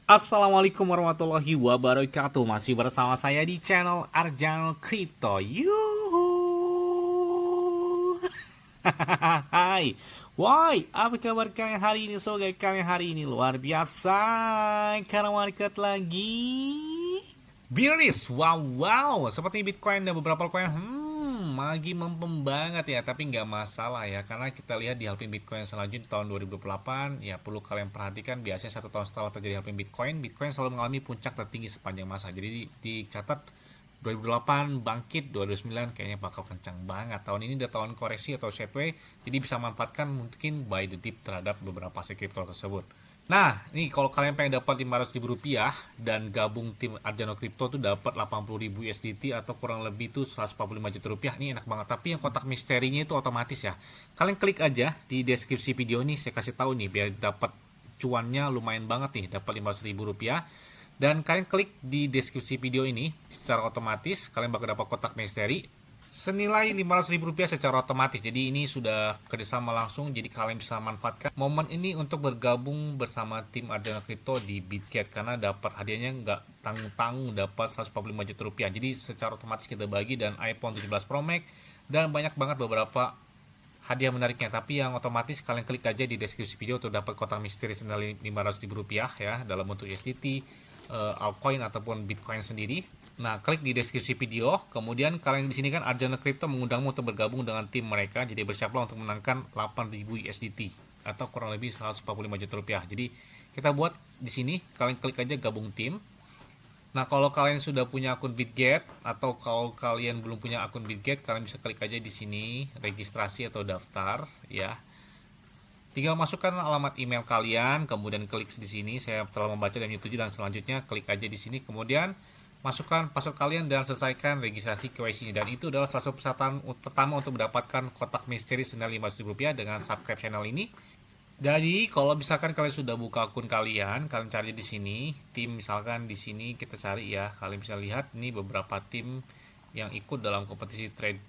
Assalamualaikum warahmatullahi wabarakatuh. Masih bersama saya di channel Arjano Crypto. Yuhu. Hai. Woi, apa kabar kalian hari ini? Semoga kalian hari ini luar biasa. Karena market lagi bearish. Wow, wow. Seperti Bitcoin dan beberapa koin lagi mempem banget ya, tapi nggak masalah ya, karena kita lihat di halving Bitcoin selanjutnya di tahun 2028 ya, perlu kalian perhatikan biasanya 1 tahun setelah terjadi halving Bitcoin selalu mengalami puncak tertinggi sepanjang masa. Jadi dicatat 2008 bangkit, 2009 kayaknya bakal kencang banget. Tahun ini udah tahun koreksi atau sideways, jadi bisa manfaatkan mungkin buy the dip terhadap beberapa aset kripto tersebut. Nah, ini kalau kalian pengen dapat Rp500.000 dan gabung tim Arjano Crypto tuh dapat 80.000 USDT atau kurang lebih tuh 145 juta rupiah. Ini enak banget. Tapi yang kotak misterinya itu otomatis ya. Kalian klik aja di deskripsi video ini, saya kasih tahu nih biar dapat cuannya lumayan banget nih, dapat Rp500.000. Dan kalian klik di deskripsi video ini secara otomatis kalian bakal dapat kotak misteri senilai Rp500.000 secara otomatis. Jadi ini sudah kerjasama langsung, jadi kalian bisa manfaatkan momen ini untuk bergabung bersama tim Arjano Crypto di Bitget, karena dapat hadiahnya nggak tanggung-tanggung, dapat Rp145 juta. Jadi secara otomatis kita bagi, dan iPhone 17 Pro Max, dan banyak banget beberapa hadiah menariknya. Tapi yang otomatis kalian klik aja di deskripsi video untuk dapat kotak misteri senilai Rp500.000 ya, dalam bentuk USDT, altcoin ataupun Bitcoin sendiri. Nah, klik di deskripsi video. Kemudian kalian di sini kan Arjano Crypto mengundangmu untuk bergabung dengan tim mereka. Jadi bersiaplah untuk menangkan 8.000 USDT atau kurang lebih Rp145 juta. Jadi kita buat di sini, kalian klik aja gabung tim. Nah, kalau kalian sudah punya akun Bitget atau kalau kalian belum punya akun Bitget, kalian bisa klik aja di sini registrasi atau daftar ya. Tinggal masukkan alamat email kalian, kemudian klik di sini saya telah membaca dan menyetujui, dan selanjutnya klik aja di sini, kemudian masukkan password kalian dan selesaikan registrasi KYC. Dan itu adalah salah satu pesertaan pertama untuk mendapatkan kotak misteri senilai Rp500.000 dengan subscribe channel ini. Jadi kalau misalkan kalian sudah buka akun kalian cari di sini tim, misalkan di sini kita cari ya, kalian bisa lihat ini beberapa tim yang ikut dalam kompetisi trade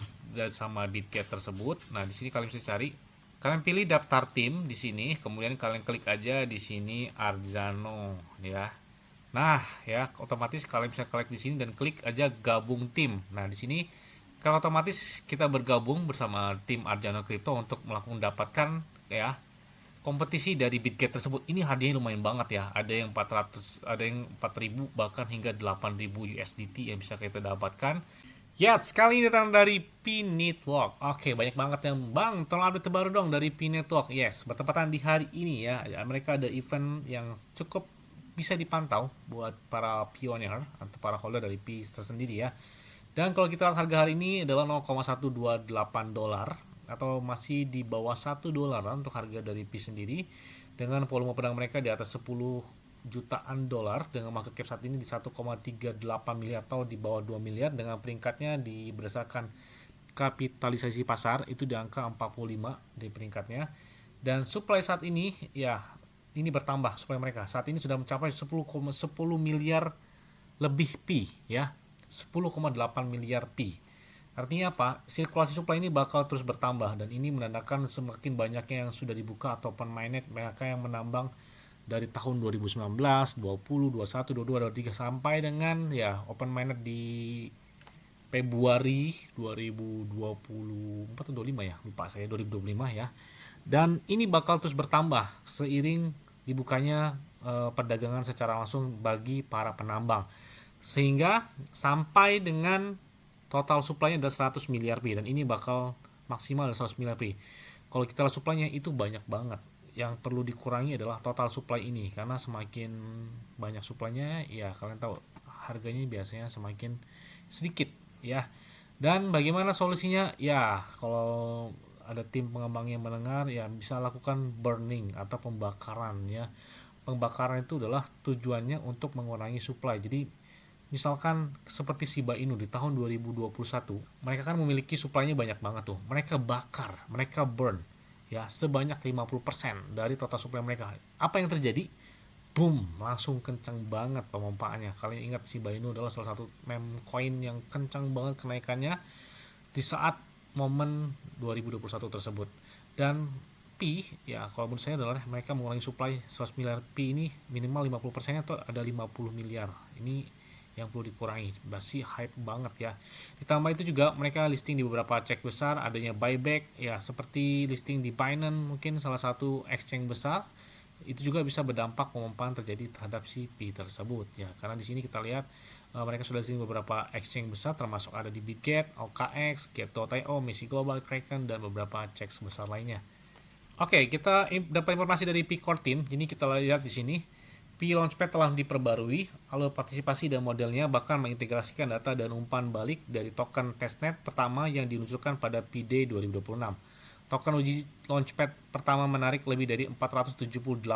sama Bitget tersebut. Nah, di sini kalian bisa cari, kalian pilih daftar tim di sini, kemudian kalian klik aja di sini Arjano ya. Nah, ya otomatis kalian bisa klik di sini dan klik aja gabung tim. Nah, di sini kalau otomatis kita bergabung bersama tim Arjano Crypto untuk mendapatkan ya kompetisi dari Bitget tersebut. Ini hadiahnya lumayan banget ya. Ada yang 400, ada yang 4.000, bahkan hingga 8.000 USDT yang bisa kita dapatkan. Yes, kali ini datang dari P Network. Oke, banyak banget yang bang, tolong update terbaru dong dari P Network. Yes, bertepatan di hari ini ya. Mereka ada event yang cukup bisa dipantau buat para pioneer atau para holder dari P tersendiri ya. Dan kalau kita lihat harga hari ini adalah 0,128 dolar atau masih di bawah 1 dolar untuk harga dari P sendiri, dengan volume pedang mereka di atas 10 jutaan dolar, dengan market cap saat ini di 1,38 miliar atau di bawah 2 miliar, dengan peringkatnya di berdasarkan kapitalisasi pasar itu di angka 45 di peringkatnya. Dan supply saat ini ya, ini bertambah, supply mereka saat ini sudah mencapai 10 miliar lebih P ya, 10,8 miliar P. Artinya apa? Sirkulasi supply ini bakal terus bertambah, dan ini menandakan semakin banyaknya yang sudah dibuka atau open mainnet, mereka yang menambang dari tahun 2019, 20, 21, 22, 23 sampai dengan ya open mainnet di Februari 2024 atau 25 ya, lupa saya, 2025 ya. Dan ini bakal terus bertambah seiring dibukanya perdagangan secara langsung bagi para penambang, sehingga sampai dengan total supply-nya ada 100 miliar P, dan ini bakal maksimal 100 miliar P. Kalau kita lihat supply-nya itu banyak banget. Yang perlu dikurangi adalah total supply ini, karena semakin banyak supply-nya ya kalian tahu harganya biasanya semakin sedikit ya. Dan bagaimana solusinya? Ya, kalau ada tim pengembang yang mendengar ya, bisa lakukan burning atau pembakaran ya. Pembakaran itu adalah tujuannya untuk mengurangi supply. Jadi misalkan seperti Shiba Inu di tahun 2021, mereka kan memiliki supply-nya banyak banget tuh. Mereka bakar, mereka burn ya sebanyak 50% dari total supply mereka. Apa yang terjadi? Boom, langsung kencang banget pemompaannya. Kalian ingat Shiba Inu adalah salah satu meme coin yang kencang banget kenaikannya di saat momen 2021 tersebut. Dan Pi ya, kalau menurut saya adalah mereka mengurangi supply 100 miliar Pi ini minimal 50% atau ada 50 miliar. Ini yang perlu dikurangi, masih hype banget ya. Ditambah itu juga mereka listing di beberapa cek besar, adanya buyback ya, seperti listing di Binance mungkin salah satu exchange besar, itu juga bisa berdampak pemompaan terjadi terhadap si Pi tersebut ya. Karena di sini kita lihat mereka sudah listing beberapa exchange besar, termasuk ada di Bitget, OKX, Get.io, Messi Global, Kraken, dan beberapa cek besar lainnya. Oke, kita dapat informasi dari Pi Core Team. Jadi kita lihat di sini Pi Launchpad telah diperbarui, alur partisipasi dan modelnya bahkan mengintegrasikan data dan umpan balik dari token testnet pertama yang diluncurkan pada Pi Day 2026. Token uji Launchpad pertama menarik lebih dari 478.000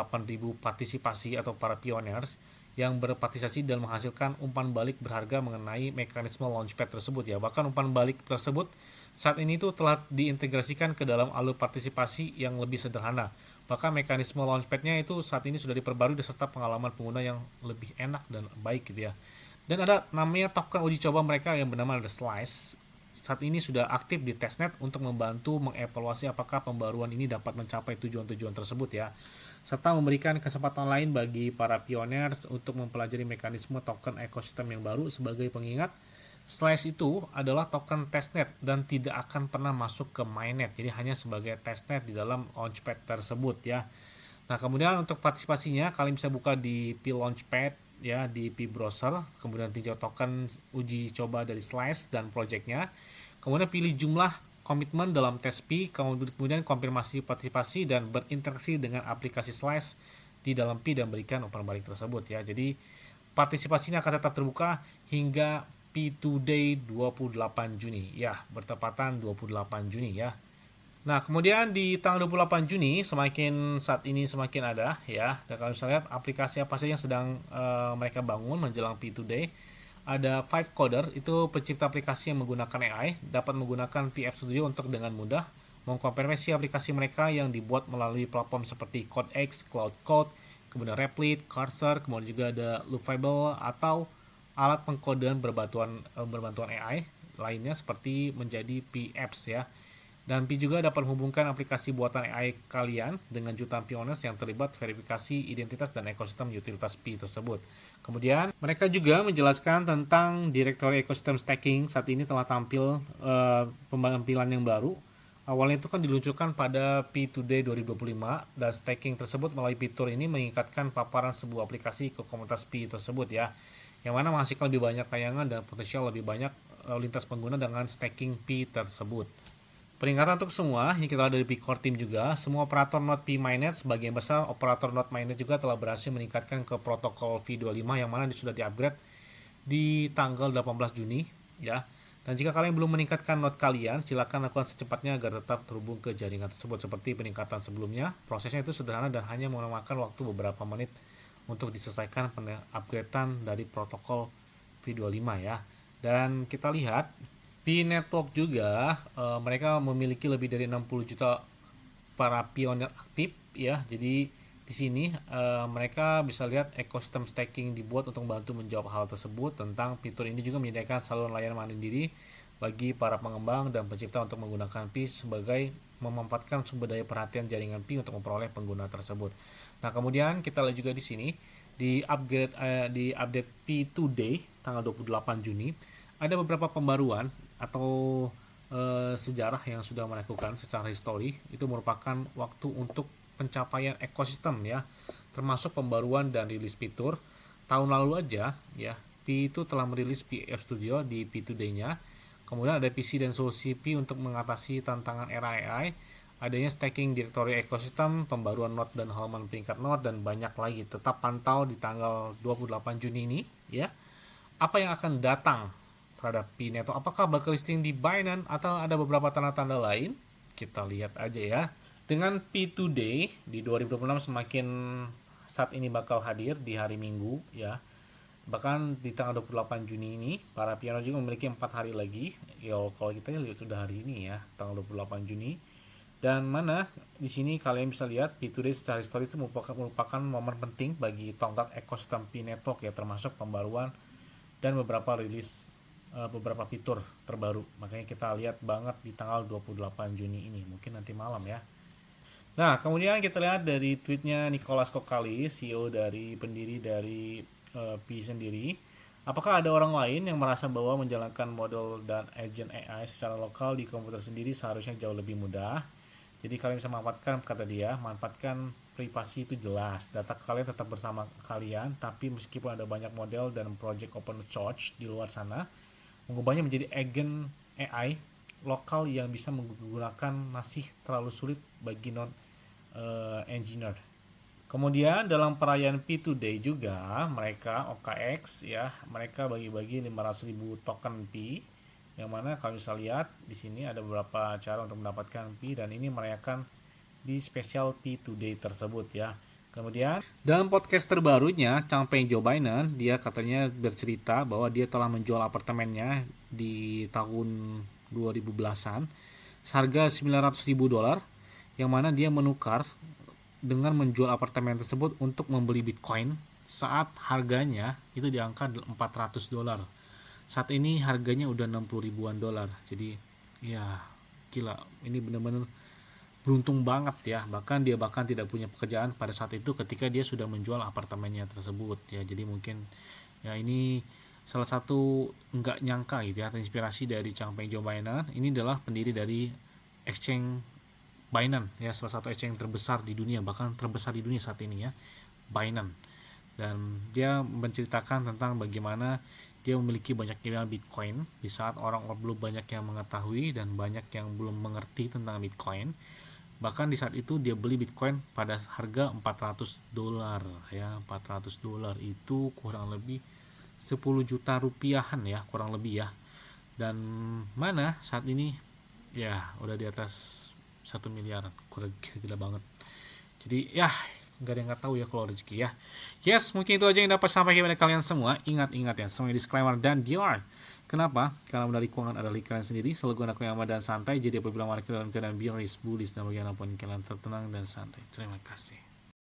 partisipasi atau para pioneers yang berpartisipasi dan menghasilkan umpan balik berharga mengenai mekanisme Launchpad tersebut ya. Bahkan umpan balik tersebut saat ini tuh telah diintegrasikan ke dalam alur partisipasi yang lebih sederhana. Bahkan mekanisme launchpad-nya itu saat ini sudah diperbarui beserta pengalaman pengguna yang lebih enak dan baik gitu ya. Dan ada namanya token uji coba mereka yang bernama The Slice. Saat ini sudah aktif di testnet untuk membantu mengevaluasi apakah pembaruan ini dapat mencapai tujuan-tujuan tersebut ya. Serta memberikan kesempatan lain bagi para pioneers untuk mempelajari mekanisme token ekosistem yang baru. Sebagai pengingat, Slice itu adalah token testnet dan tidak akan pernah masuk ke mainnet, jadi hanya sebagai testnet di dalam launchpad tersebut ya. Nah, kemudian untuk partisipasinya kalian bisa buka di Pi Launchpad ya, di Pi Browser, kemudian tinjau token uji coba dari Slice dan projectnya, kemudian pilih jumlah komitmen dalam tes Pi, kemudian konfirmasi partisipasi dan berinteraksi dengan aplikasi Slice di dalam Pi dan berikan umpan balik tersebut ya. Jadi partisipasinya akan tetap terbuka hingga P2 Day 28 Juni ya, bertepatan 28 Juni ya. Nah, kemudian di tanggal 28 Juni semakin saat ini semakin ada ya. Dan kalau bisa lihat aplikasi apa saja yang sedang mereka bangun menjelang P2 Day. Ada Five Coder, itu pencipta aplikasi yang menggunakan AI, dapat menggunakan PF Studio untuk dengan mudah mengkonversi aplikasi mereka yang dibuat melalui platform seperti CodeX, Cloud Code, kemudian Replit, Cursor, kemudian juga ada Loopable atau alat pengkodean berbantuan AI lainnya seperti menjadi P-Apps ya. Dan Pi juga dapat menghubungkan aplikasi buatan AI kalian dengan jutaan pioneers yang terlibat verifikasi identitas dan ekosistem utilitas Pi tersebut. Kemudian mereka juga menjelaskan tentang direktori ekosistem staking. Saat ini telah tampil penampilan yang baru. Awalnya itu kan diluncurkan pada Pi Today 2025 dan staking tersebut melalui fitur ini mengikatkan paparan sebuah aplikasi ke komunitas Pi tersebut ya, yang mana menghasilkan lebih banyak tayangan dan potensial lebih banyak lintas pengguna dengan staking Pi tersebut. Peringatan untuk semua yang kita lihat dari Pi Core Team juga, semua operator node Pi mainnet, sebagian besar operator node mainnet juga telah berhasil meningkatkan ke protokol V25 yang mana sudah di-upgrade di tanggal 18 Juni ya. Dan jika kalian belum meningkatkan node kalian, silakan lakukan secepatnya agar tetap terhubung ke jaringan tersebut. Seperti peningkatan sebelumnya, prosesnya itu sederhana dan hanya memakan waktu beberapa menit untuk diselesaikan upgradean dari protokol V25 ya. Dan kita lihat Pi Network juga mereka memiliki lebih dari 60 juta para pioner aktif ya. Jadi di sini mereka bisa lihat ekosistem staking dibuat untuk membantu menjawab hal tersebut. Tentang fitur ini juga menyediakan saluran layanan mandiri bagi para pengembang dan pencipta untuk menggunakan Pi sebagai memanfaatkan sumber daya perhatian jaringan Pi untuk memperoleh pengguna tersebut. Nah, kemudian kita lihat juga di sini di update Pi Today tanggal 28 Juni ada beberapa pembaruan atau sejarah yang sudah melakukan secara histori. Itu merupakan waktu untuk pencapaian ekosistem ya, termasuk pembaruan dan rilis fitur. Tahun lalu aja ya, Pi itu telah merilis PF Studio di Pi Today-nya. Kemudian ada PC dan solusi Pi untuk mengatasi tantangan era AI, adanya staking direktori ekosistem, pembaruan node dan halaman peringkat node, dan banyak lagi. Tetap pantau di tanggal 28 Juni ini ya. Apa yang akan datang terhadap Pi Network? Apakah bakal listing di Binance atau ada beberapa tanda-tanda lain? Kita lihat aja ya. Dengan Pi Today di 2026 semakin saat ini bakal hadir di hari Minggu ya. Bahkan di tanggal 28 Juni ini para pioner juga memiliki 4 hari lagi. Ya kalau kita lihat sudah hari ini ya, tanggal 28 Juni. Dan mana di sini kalian bisa lihat Pi Today secara histori itu merupakan momen penting bagi tonggak ekosistem Pi Network ya, termasuk pembaruan dan beberapa rilis beberapa fitur terbaru. Makanya kita lihat banget di tanggal 28 Juni ini, mungkin nanti malam ya. Nah, kemudian kita lihat dari tweetnya Nicholas Kokali, CEO dari pendiri dari Pi sendiri. Apakah ada orang lain yang merasa bahwa menjalankan model dan agent AI secara lokal di komputer sendiri seharusnya jauh lebih mudah? Jadi kalian bisa manfaatkan, kata dia, manfaatkan privasi itu jelas. Data kalian tetap bersama kalian, tapi meskipun ada banyak model dan project open source di luar sana, mengubahnya menjadi agent AI lokal yang bisa menggunakan masih terlalu sulit bagi non engineer. Kemudian dalam perayaan P2 Day juga mereka OKX ya, mereka bagi-bagi 500.000 token P, yang mana kalau bisa lihat di sini ada beberapa cara untuk mendapatkan P, dan ini merayakan di spesial P2 Day tersebut ya. Kemudian dalam podcast terbarunya Changpeng Joe Biden, dia katanya bercerita bahwa dia telah menjual apartemennya di tahun 2010-an seharga $900.000, yang mana dia menukar dengan menjual apartemen tersebut untuk membeli Bitcoin saat harganya itu di angka $400. Saat ini harganya udah 60 ribuan dolar. Jadi ya gila, ini benar-benar beruntung banget ya. Bahkan dia tidak punya pekerjaan pada saat itu ketika dia sudah menjual apartemennya tersebut ya. Jadi mungkin ya ini salah satu nggak nyangka gitu ya, terinspirasi dari Changpeng Joe Biden. Ini adalah pendiri dari exchange Binance ya, salah satu exchange terbesar di dunia, bahkan terbesar di dunia saat ini ya, Binance. Dan dia menceritakan tentang bagaimana dia memiliki banyak email Bitcoin di saat orang belum banyak yang mengetahui dan banyak yang belum mengerti tentang Bitcoin. Bahkan di saat itu dia beli Bitcoin pada harga $400 ya. $400 itu kurang lebih 10 juta rupiahan ya, kurang lebih ya. Dan mana saat ini ya udah di atas 1 miliar, kurang gila banget. Jadi ya nggak ada yang nggak tahu ya kalau rezeki ya. Yes, mungkin itu aja yang dapat sampaikan kepada kalian semua. Ingat ya, semuanya disclaimer dan dior. Kenapa? Karena dari keuangan adalah kalian sendiri. Selalu gunakan yang aman dan santai. Jadi apabila market dalam keadaan bearish, bullish, dan bagaimanapun kalian tertenang dan santai. Terima kasih.